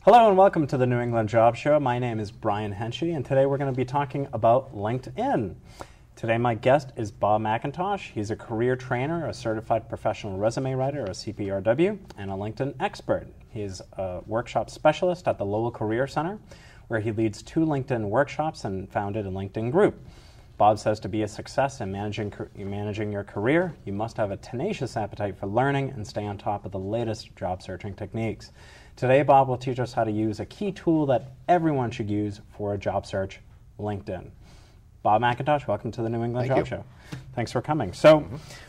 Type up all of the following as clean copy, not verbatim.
Hello and welcome to the New England Job Show. My name is Brian Henshey, and today we're going to be talking about LinkedIn. Today my guest is Bob McIntosh. He's a career trainer, a certified professional resume writer, a CPRW, and a LinkedIn expert. He's a workshop specialist at the Lowell Career Center, where he leads 2 LinkedIn workshops and founded a LinkedIn group. Bob says to be a success in managing your career, you must have a tenacious appetite for learning and stay on top of the latest job searching techniques. Today, Bob will teach us how to use a key tool that everyone should use for a job search, LinkedIn. Bob McIntosh, welcome to the New England Job Show. Thanks for coming. So,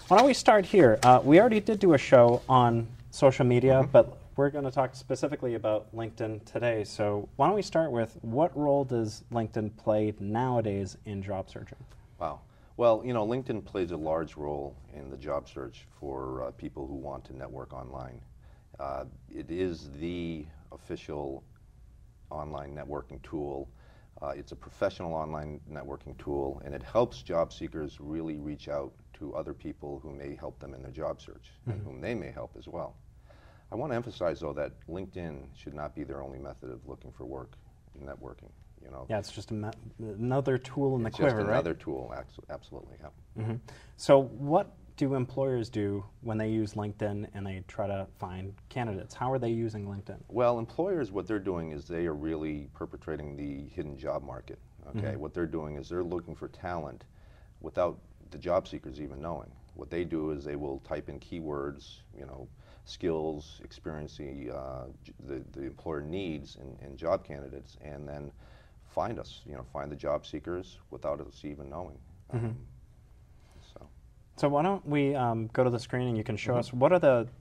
why don't we start here? We already did do a show on social media, but we're going to talk specifically about LinkedIn today. So, why don't we start with what role does LinkedIn play nowadays in job searching? Wow. Well, you know, LinkedIn plays a large role in the job search for people who want to network online. It is the official online networking tool. It's a professional online networking tool, and it helps job seekers really reach out to other people who may help them in their job search and whom they may help as well. I want to emphasize, though, that LinkedIn should not be their only method of looking for work in networking. You know, yeah, it's just another tool in the quiver, right? It's just another tool, absolutely, yeah. So what do employers do when they use LinkedIn and they try to find candidates? How are they using LinkedIn? Well, employers, what they're doing is they are really perpetrating the hidden job market. Okay, what they're doing is they're looking for talent without the job seekers even knowing. What they do is they will type in keywords, you know, skills, experience the employer needs in job candidates, and then find us, you know, find the job seekers without us even knowing. So why don't we go to the screen and you can show us what are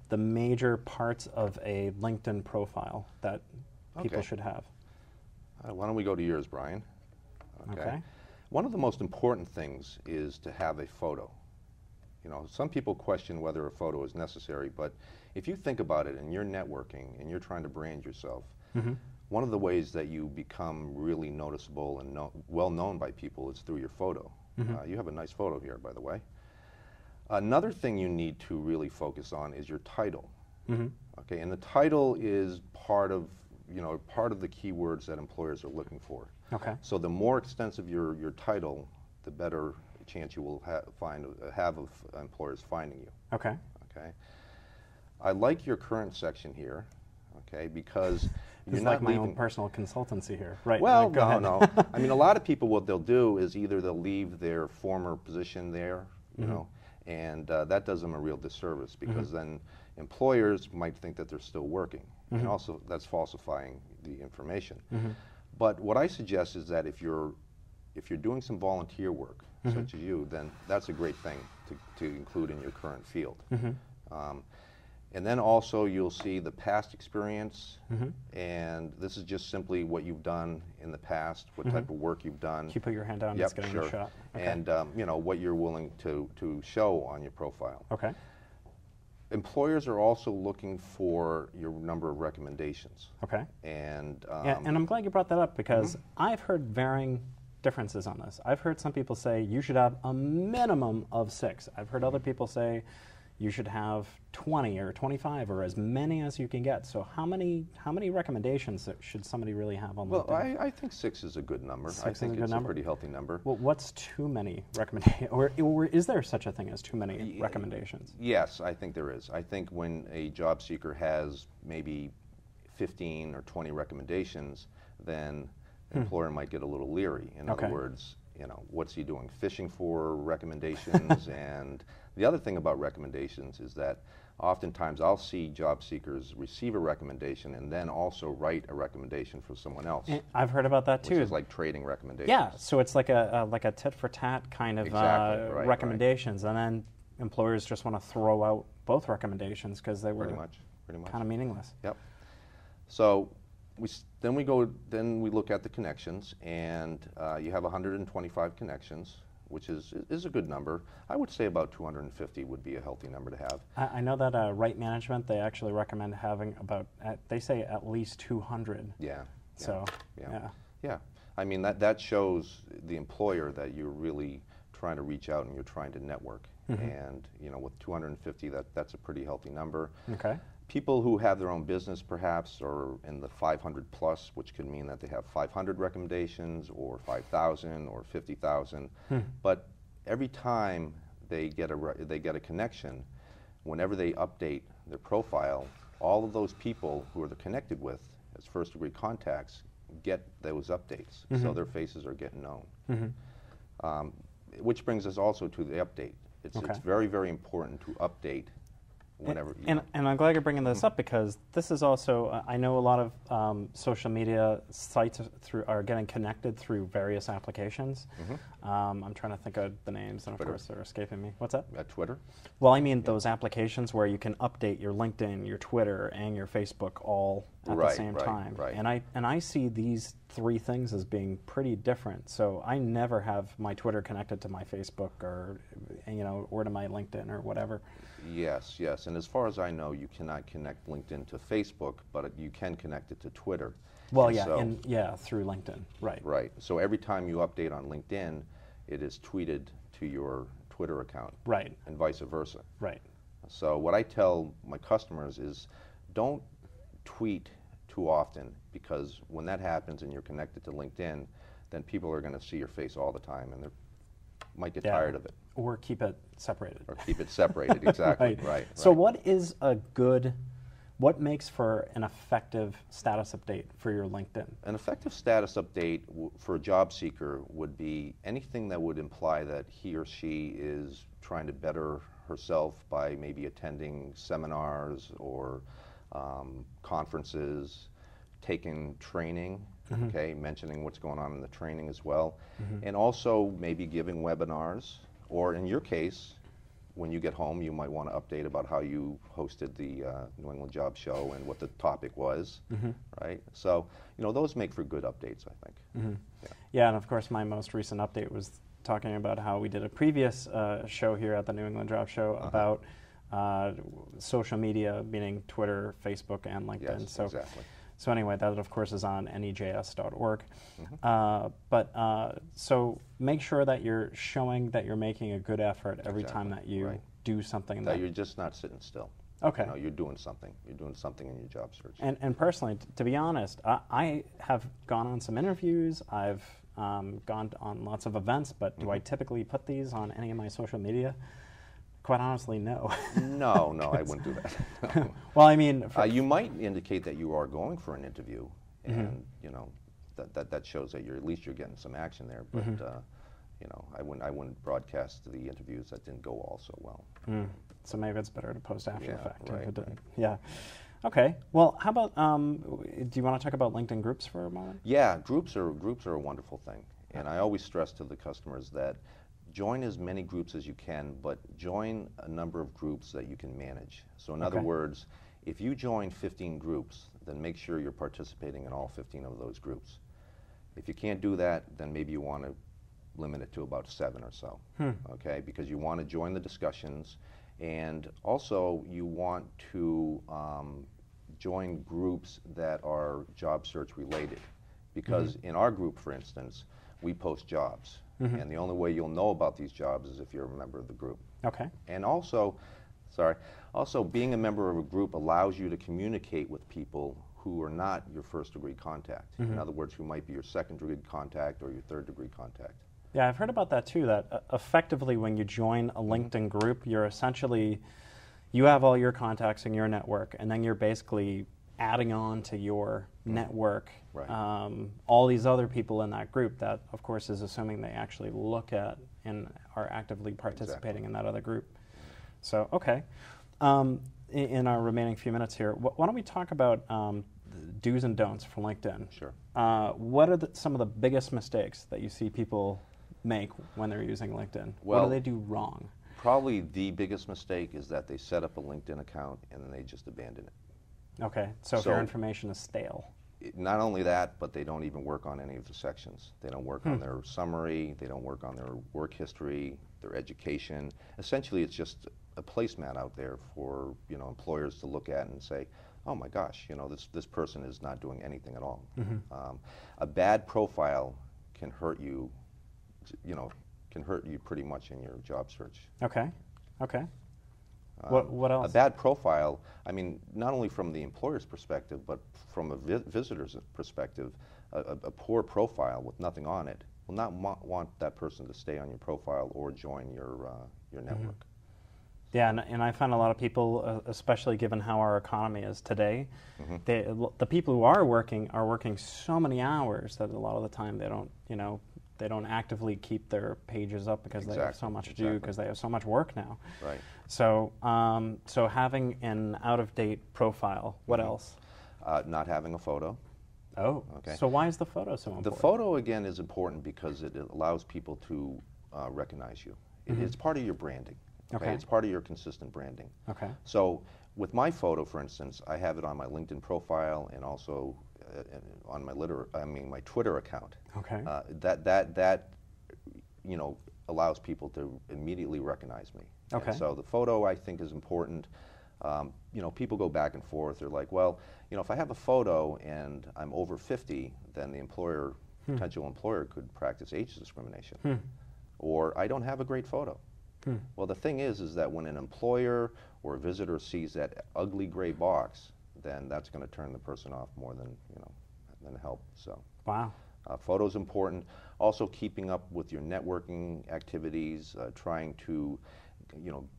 the major parts of a LinkedIn profile that people should have? Why don't we go to yours, Brian? Okay. One of the most important things is to have a photo. You know, some people question whether a photo is necessary, but if you think about it and you're networking and you're trying to brand yourself, one of the ways that you become really noticeable and well known by people is through your photo. You have a nice photo here, by the way. Another thing you need to really focus on is your title. Okay, and the title is part of the keywords that employers are looking for. Okay. So the more extensive your title, the better chance you will have of employers finding you. Okay. Okay. I like your current section here. Okay, because you're not like my own personal consultancy here, right? Well, no. I mean, a lot of people, what they'll do is either they'll leave their former position there, you know, and that does them a real disservice because then employers might think that they're still working, and also that's falsifying the information. But what I suggest is that if you're doing some volunteer work, such as you, then that's a great thing to include in your current field. And then also you'll see the past experience, and this is just simply what you've done in the past, what type of work you've done. Can you put your hand down? Just getting a shot. Okay. And you know, what you're willing to show on your profile. Okay. Employers are also looking for your number of recommendations. Okay. And yeah, and I'm glad you brought that up because I've heard varying differences on this. I've heard some people say you should have a minimum of 6. I've heard other people say you should have 20 or 25 or as many as you can get. So how many recommendations should somebody really have on LinkedIn? Well, I think 6 is a good number. I think it's a pretty healthy number. Well, what's too many recommendations? Or is there such a thing as too many recommendations? Yes, I think there is. I think when a job seeker has maybe 15 or 20 recommendations, then the employer might get a little leery. In other words, you know, what's he doing? Fishing for recommendations. And the other thing about recommendations is that oftentimes I'll see job seekers receive a recommendation and then also write a recommendation for someone else. And I've heard about that too. Which is like trading recommendations. Yeah, so it's like a tit for tat kind of recommendations, and then employers just want to throw out both recommendations because they were pretty much kind of meaningless. Yep. So then we look at the connections, and you have 125 connections, which is a good number. I would say about 250 would be a healthy number to have. I know that Right Management, they actually recommend having they say at least 200. Yeah. So, yeah. I mean, that shows the employer that you're really trying to reach out and you're trying to network. And, you know, with 250, that's a pretty healthy number. Okay. People who have their own business perhaps are in the 500 plus, which could mean that they have 500 recommendations or 5,000 or 50,000. But every time they get a connection, whenever they update their profile, all of those people who are connected with as first degree contacts get those updates. So their faces are getting known. Which brings us also to the update. It's very, very important to update whenever. And I'm glad you're bringing this up, because this is also, I know a lot of social media sites are getting connected through various applications. I'm trying to think of the names, and of course they're escaping me. What's that? Twitter? Well, I mean those applications where you can update your LinkedIn, your Twitter, and your Facebook all at the same time. And I see these three things as being pretty different. So I never have my Twitter connected to my Facebook, or or to my LinkedIn or whatever. Yes, yes. And as far as I know, you cannot connect LinkedIn to Facebook, but you can connect it to Twitter. Well, through LinkedIn, right. Right. So every time you update on LinkedIn, it is tweeted to your Twitter account. Right. And vice versa. Right. So what I tell my customers is, don't tweet too often, because when that happens and you're connected to LinkedIn, then people are going to see your face all the time, and they might get tired of it. Or keep it separated. Or keep it separated, exactly. Right. So what makes for an effective status update for your LinkedIn? An effective status update for a job seeker would be anything that would imply that he or she is trying to better herself by maybe attending seminars or conferences, taking training, mentioning what's going on in the training as well, and also maybe giving webinars, or in your case, when you get home, you might want to update about how you hosted the New England Job Show and what the topic was, right? So, those make for good updates, I think. Yeah, and of course, my most recent update was talking about how we did a previous show here at the New England Job Show about social media, meaning Twitter, Facebook, and LinkedIn. Yes, so, exactly. So anyway, that of course is on nejs.org. So make sure that you're showing that you're making a good effort every time that you do something. That you're just not sitting still. Okay. You're doing something. You're doing something in your job search. And personally, to be honest, I have gone on some interviews. I've gone on lots of events, but do I typically put these on any of my social media? Quite honestly, no. No, I wouldn't do that. No. Well, I mean, you might indicate that you are going for an interview, and that shows that at least you're getting some action there. But I wouldn't broadcast the interviews that didn't go all so well. So maybe it's better to post after the fact. Right. Yeah. Okay. Well, how about? Do you want to talk about LinkedIn groups for a moment? Yeah, groups are a wonderful thing, and I always stress to the customers that join as many groups as you can, but join a number of groups that you can manage. So in other words, if you join 15 groups, then make sure you're participating in all 15 of those groups. If you can't do that, then maybe you want to limit it to about 7 or so, okay? Because you want to join the discussions, and also you want to join groups that are job search related. Because in our group, for instance, we post jobs. And the only way you'll know about these jobs is if you're a member of the group. Okay. And also being a member of a group allows you to communicate with people who are not your first degree contact. In other words, who might be your second degree contact or your third degree contact. Yeah, I've heard about that too, that effectively when you join a LinkedIn group, you have all your contacts in your network, and then you're basically adding on to your network all these other people in that group that, of course, is assuming they actually look at and are actively participating in that other group. So, okay. In our remaining few minutes here, why don't we talk about do's and don'ts for LinkedIn? Sure. What are some of the biggest mistakes that you see people make when they're using LinkedIn? Well, what do they do wrong? Probably the biggest mistake is that they set up a LinkedIn account and then they just abandon it. Okay, so if your information is stale. Not only that, but they don't even work on any of the sections. They don't work on their summary, they don't work on their work history, their education. Essentially, it's just a placemat out there for employers to look at and say, oh my gosh, this person is not doing anything at all. A bad profile can hurt you, pretty much in your job search. Okay, okay. What else? A bad profile, I mean, not only from the employer's perspective, but from a visitor's perspective, a poor profile with nothing on it will not want that person to stay on your profile or join your network. Yeah, and I find a lot of people, especially given how our economy is today, the people who are working so many hours that a lot of the time they don't, they don't actively keep their pages up because they have so much to do, because they have so much work now. Right. So, so having an out-of-date profile. What else? Not having a photo. Oh, okay. So why is the photo so important? The photo, again, is important because it allows people to recognize you. It's part of your branding. Okay. It's part of your consistent branding. Okay. So with my photo, for instance, I have it on my LinkedIn profile and also on my my Twitter account. Okay. That allows people to immediately recognize me. Okay. And so the photo, I think, is important. People go back and forth. They're like, well, if I have a photo and I'm over 50, then the potential employer could practice age discrimination. Or I don't have a great photo. Well, the thing is that when an employer or a visitor sees that ugly gray box, then that's going to turn the person off more than help. So, wow, photos important. Also, keeping up with your networking activities, trying to,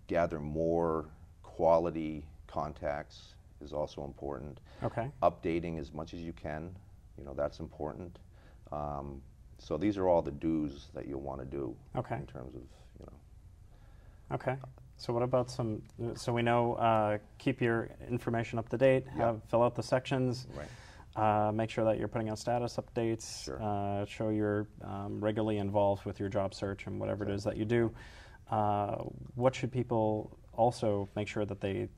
gather more quality contacts is also important. Okay. Updating as much as you can, that's important. So these are all the do's that you'll want to do. Okay. In terms of, Okay. So what about so we know, keep your information up to date, fill out the sections, right. Make sure that you're putting out status updates, sure. Show you're regularly involved with your job search and whatever it is that you do. What should people also make sure that they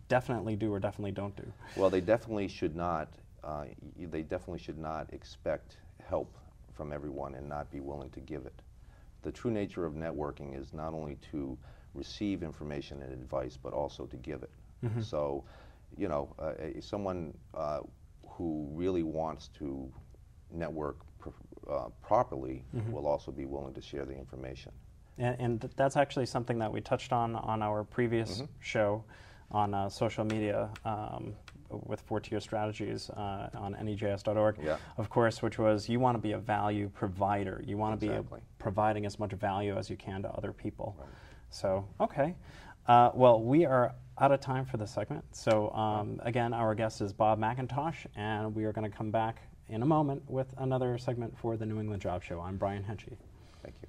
definitely do or definitely don't do? Well, they definitely should not expect help from everyone and not be willing to give it. The true nature of networking is not only to receive information and advice, but also to give it. Mm-hmm. So, someone who really wants to network properly mm-hmm. will also be willing to share the information. And that's actually something that we touched on our previous mm-hmm. show on social media with Fortier Strategies on nejs.org, yeah. of course, which was you want to be a value provider. You want to be providing as much value as you can to other people. Right. So, okay. Well, we are out of time for this segment. So, again, our guest is Bob McIntosh, and we are going to come back in a moment with another segment for the New England Job Show. I'm Brian Henschey. Thank you.